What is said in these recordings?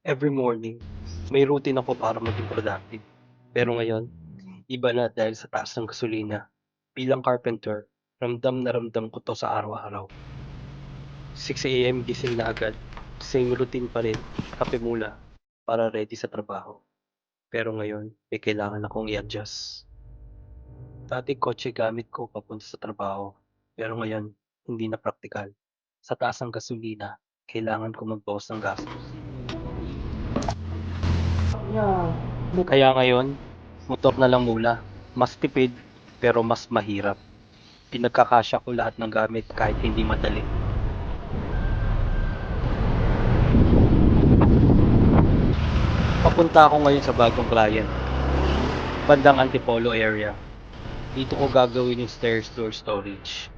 Every morning, may routine ako para maging productive. Pero ngayon, iba na dahil sa taas ng gasolina. Bilang carpenter, ramdam na ramdam ko to sa araw-araw. 6 AM gising na agad. Same routine pa rin. Kape muna para ready sa trabaho. Pero ngayon, may kailangan akong i-adjust. Dati kotse gamit ko papunta sa trabaho. Pero ngayon, hindi na praktikal. Sa taas ng gasolina, kailangan ko magbawas ng gastos. Kaya ngayon, motor na lang muna. Mas tipid, pero mas mahirap. Pinagkakasya ko lahat ng gamit kahit hindi madali. Papunta ako ngayon sa bagong client, bandang Antipolo area. Dito ko gagawin yung stairs door storage.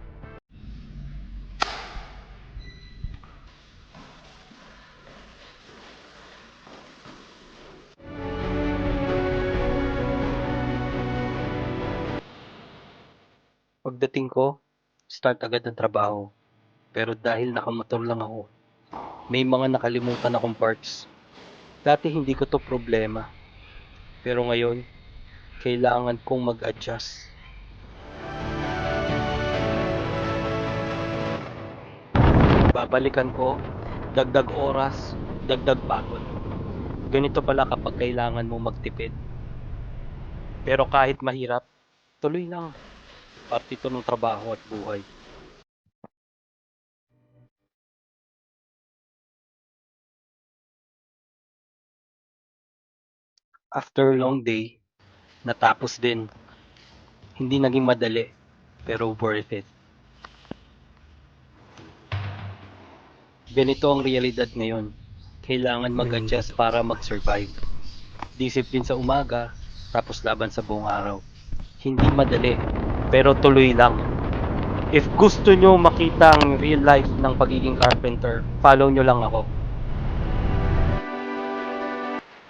Pagdating ko, start agad ng trabaho. Pero dahil nakamotor lang ako, may mga nakalimutan akong parts. Dati hindi ko to problema. Pero ngayon, kailangan kong mag-adjust. Babalikan ko, dagdag oras, dagdag pagod. Ganito pala kapag kailangan mo magtipid. Pero kahit mahirap, tuloy lang. Parte ito ng trabaho at buhay. After long day, natapos din. Hindi naging madali, pero worth it. Ganito ang realidad ngayon. Kailangan mag-adjust para mag-survive. Discipline sa umaga, tapos laban sa buong araw. Hindi madali, pero tuloy lang. If gusto nyo makita ang real life ng pagiging carpenter, follow nyo lang ako.